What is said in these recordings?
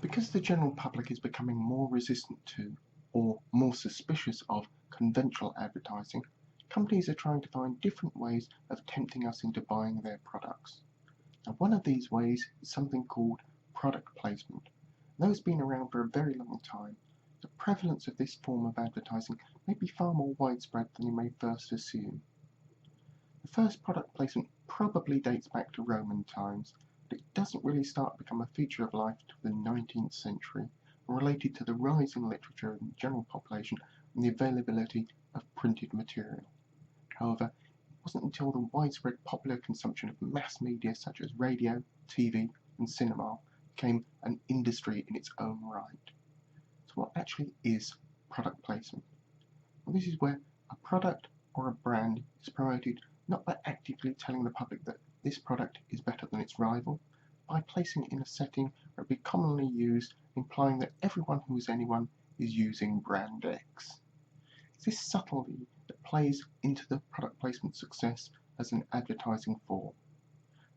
Because the general public is becoming more resistant to, or more suspicious of, conventional advertising, companies are trying to find different ways of tempting us into buying their products. Now, one of these ways is something called product placement. Though it's been around for a very long time, the prevalence of this form of advertising may be far more widespread than you may first assume. The first product placement probably dates back to Roman times, but it doesn't really start to become a feature of life till the 19th century, and related to the rise in literature in the general population and the availability of printed material. However, it wasn't until the widespread popular consumption of mass media such as radio, TV, and cinema became an industry in its own right. So what actually is product placement? Well, this is where a product or a brand is promoted not by actively telling the public that this product is better than its rival, by placing it in a setting where it would be commonly used, implying that everyone who is anyone is using brand X. It's this subtlety that plays into the product placement success as an advertising form.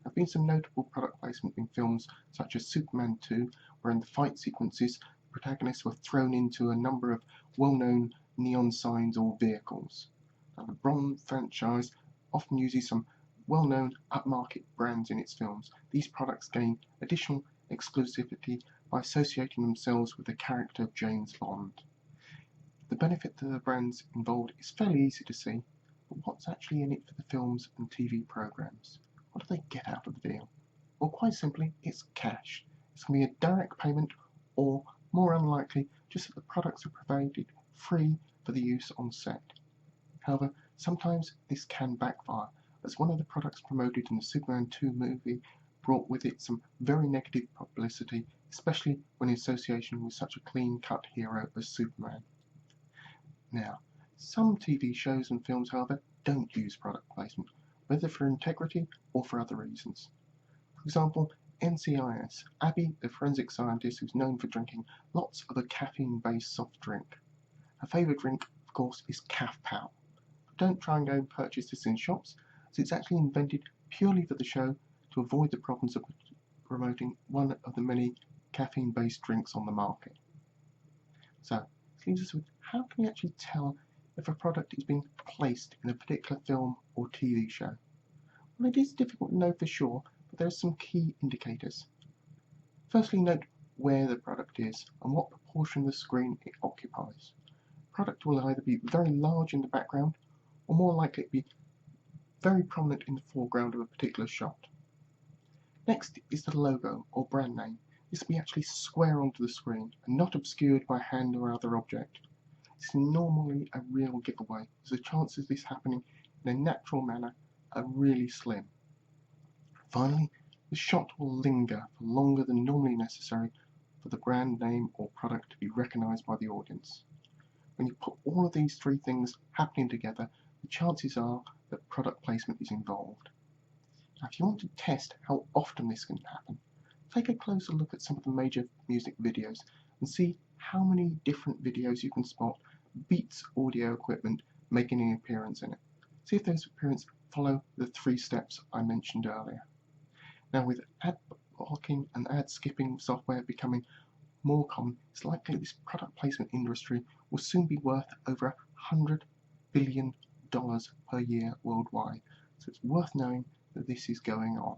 There have been some notable product placement in films such as Superman 2, where in the fight sequences the protagonists were thrown into a number of well-known neon signs or vehicles. Now, the Bond franchise often uses some well-known upmarket brands in its films. These products gain additional exclusivity by associating themselves with the character of James Bond. The benefit to the brands involved is fairly easy to see, but what's actually in it for the films and TV programs? What do they get out of the deal? Well, quite simply, it's cash. It's going to be a direct payment, or, more unlikely, just that the products are provided free for the use on set. However, sometimes this can backfire, as one of the products promoted in the Superman 2 movie brought with it some very negative publicity, especially when in association with such a clean-cut hero as Superman. Now, some TV shows and films, however, don't use product placement, whether for integrity or for other reasons. For example, NCIS, Abby, the forensic scientist who's known for drinking lots of a caffeine-based soft drink. Her favourite drink, of course, is Caf Pow. But don't try and go and purchase this in shops, as it's actually invented purely for the show to avoid the problems of promoting one of the many caffeine-based drinks on the market. So, this leaves us with how can we actually tell if a product is being placed in a particular film or TV show? Well, it is difficult to know for sure, but there are some key indicators. Firstly, note where the product is and what proportion of the screen it occupies. The product will either be very large in the background, or more likely to be very prominent in the foreground of a particular shot. Next is the logo or brand name. This will be actually square onto the screen and not obscured by hand or other object. It's normally a real giveaway, as the chances of this happening in a natural manner are really slim. Finally, the shot will linger for longer than normally necessary for the brand name or product to be recognised by the audience. When you put all of these three things happening together, the chances are that product placement is involved. Now, if you want to test how often this can happen, take a closer look at some of the major music videos and see how many different videos you can spot Beats audio equipment making an appearance in it. See if those appearances follow the 3 steps I mentioned earlier. Now, with ad blocking and ad skipping software becoming more common, it's likely this product placement industry will soon be worth over $100 billion per year worldwide. So it's worth knowing that this is going on.